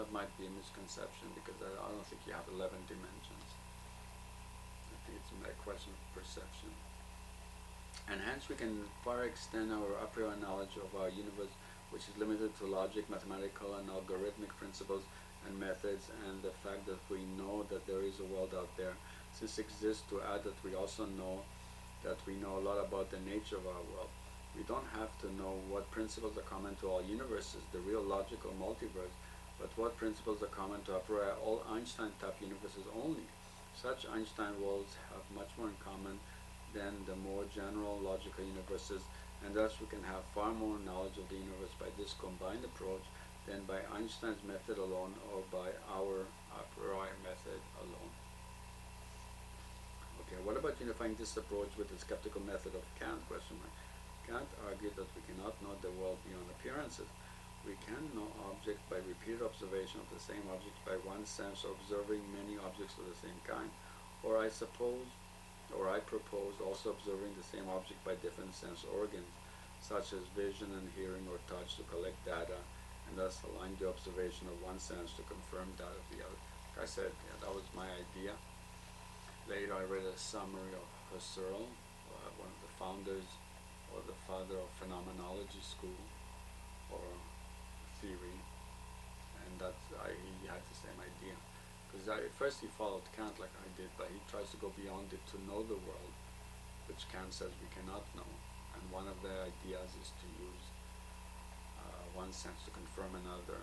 that might be a misconception because I don't think you have 11 dimensions. I think it's a question of perception. And hence we can far extend our a priori knowledge of our universe, which is limited to logic, mathematical, and algorithmic principles and methods, and the fact that we know that there is a world out there. This exists to add that we also know that we know a lot about the nature of our world. We don't have to know what principles are common to all universes, the real logical multiverse, but what principles are common to a priori all Einstein-type universes only. Such Einstein worlds have much more in common than the more general logical universes, and thus we can have far more knowledge of the universe by this combined approach than by Einstein's method alone or by our a priori method alone. Okay, what about unifying this approach with the skeptical method of Kant? Kant argued that we cannot know the world beyond appearances. We can know objects by repeated observation of the same object by one sense, or observing many objects of the same kind. Or I propose also observing the same object by different sense organs, such as vision and hearing or touch, to collect data, and thus align the observation of one sense to confirm that of the other. Like I said, yeah, that was my idea. Later I read a summary of Husserl, one of the founders or the father of phenomenology school or theory, and he had the same idea. Because first he followed Kant like I did, but he tries to go beyond it to know the world, which Kant says we cannot know. And one of the ideas is to use one sense to confirm another.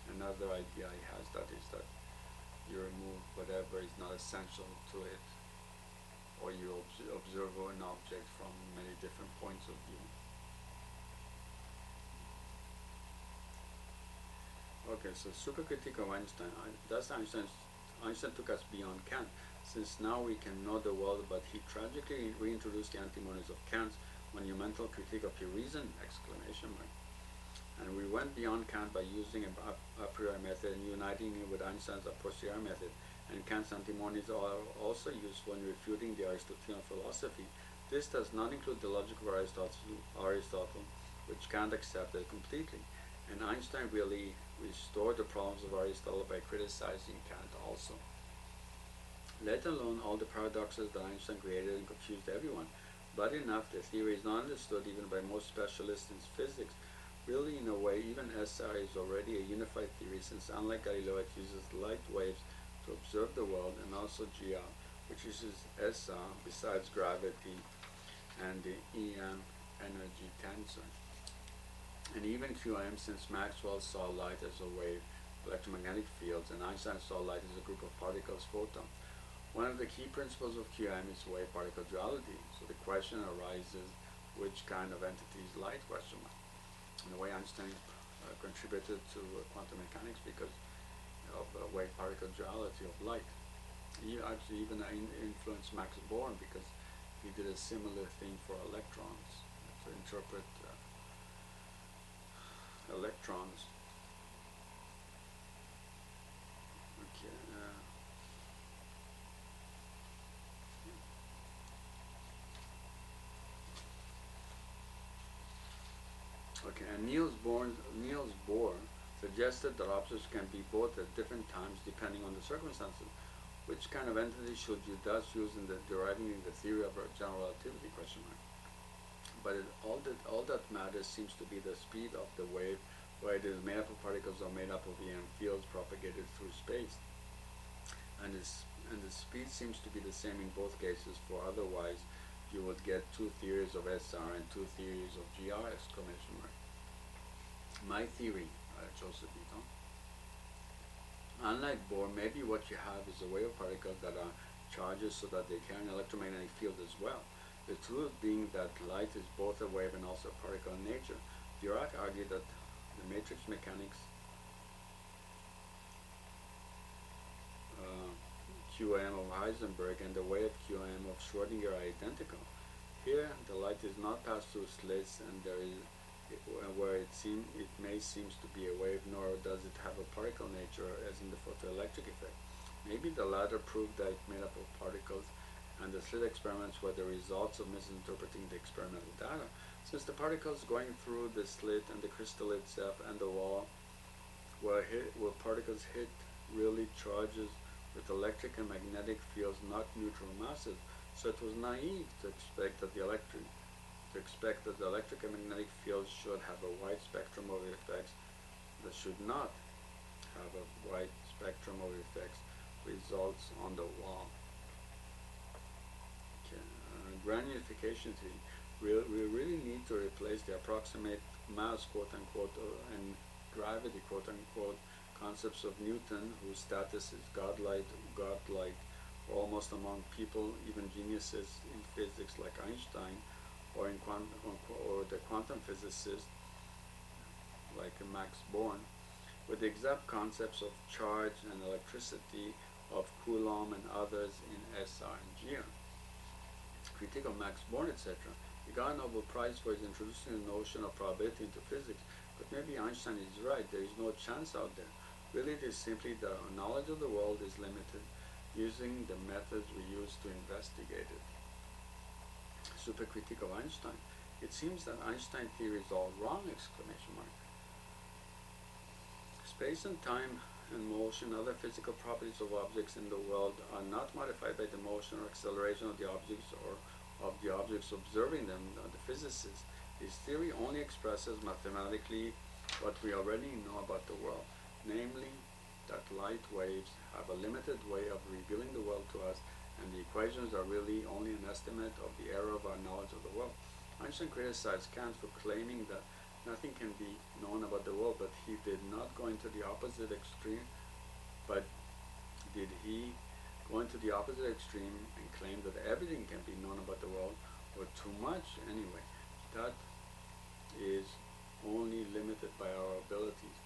Another idea he has that is that you remove whatever is not essential to it, or you observe an object from many different points of view. Okay, so super critique of Einstein. Thus Einstein took us beyond Kant, since now we can know the world, but he tragically reintroduced the antimonies of Kant's monumental critique of pure reason! And we went beyond Kant by using a priori method and uniting it with Einstein's a posteriori method. And Kant's antimonies are also useful in refuting the Aristotelian philosophy. This does not include the logic of Aristotle, which Kant accepted completely. And Einstein really restored the problems of Aristotle by criticizing Kant also. Let alone all the paradoxes that Einstein created and confused everyone. But enough, the theory is not understood even by most specialists in physics. Really, in a way, even SR is already a unified theory, since unlike Galileo, it uses light waves to observe the world, and also GR, which uses SR besides gravity and the EM energy tensor. And even QM, since Maxwell saw light as a wave, electromagnetic fields, and Einstein saw light as a group of particles, photons. One of the key principles of QM is wave-particle duality. So the question arises, which kind of entity is light? In a way, Einstein contributed to quantum mechanics because of wave-particle duality of light. He actually even influenced Max Born because he did a similar thing for electrons, to interpret electrons. Okay. Okay, and Niels Bohr suggested that objects can be both at different times depending on the circumstances. Which kind of entity should you thus use in deriving the theory of general relativity? But all that matters seems to be the speed of the wave, whether it is made up of particles or made up of EM fields propagated through space. And the speed seems to be the same in both cases, for otherwise you would get two theories of SR and two theories of GR! My theory, Joseph Eaton. Unlike Bohr, maybe what you have is a wave of particles that are charges so that they carry an electromagnetic field as well. The truth being that light is both a wave and also a particle in nature. Dirac argued that the matrix mechanics QM of Heisenberg and the wave QM of Schrödinger are identical. Here, the light is not passed through slits, and there is where it may seem to be a wave, nor does it have a particle nature as in the photoelectric effect. Maybe the latter proved that it's made up of particles, and the slit experiments were the results of misinterpreting the experimental data, since the particles going through the slit and the crystal itself and the wall were particles hit really charges with electric and magnetic fields, not neutral masses. So it was naive to expect that the electric and magnetic fields should have a wide spectrum of effects that should not have a wide spectrum of effects results on the wall. Okay. Granulification theory. We really need to replace the approximate mass, quote unquote, and gravity, quote unquote, concepts of Newton, whose status is godlike, almost among people, even geniuses in physics like Einstein, or the quantum physicists like Max Born, with the exact concepts of charge and electricity of Coulomb and others in SR and GR. Critique of Max Born, etc. He got a Nobel Prize for his introducing the notion of probability into physics, but maybe Einstein is right, there is no chance out there. Really, it is simply that our knowledge of the world is limited using the methods we use to investigate it. Super critique of Einstein. It seems that Einstein theory is all wrong! Exclamation mark. Space and time and motion, other physical properties of objects in the world are not modified by the motion or acceleration of the objects or of the objects observing them. The physicists, his theory only expresses mathematically what we already know about the world, namely that light waves have a limited way of revealing the world to us, and the equations are really only an estimate of the error of our knowledge of the world. Einstein criticized Kant for claiming that nothing can be known about the world, but he did not go into the opposite extreme. But did he go into the opposite extreme and claim that everything can be known about the world, or too much? Anyway, that is only limited by our abilities.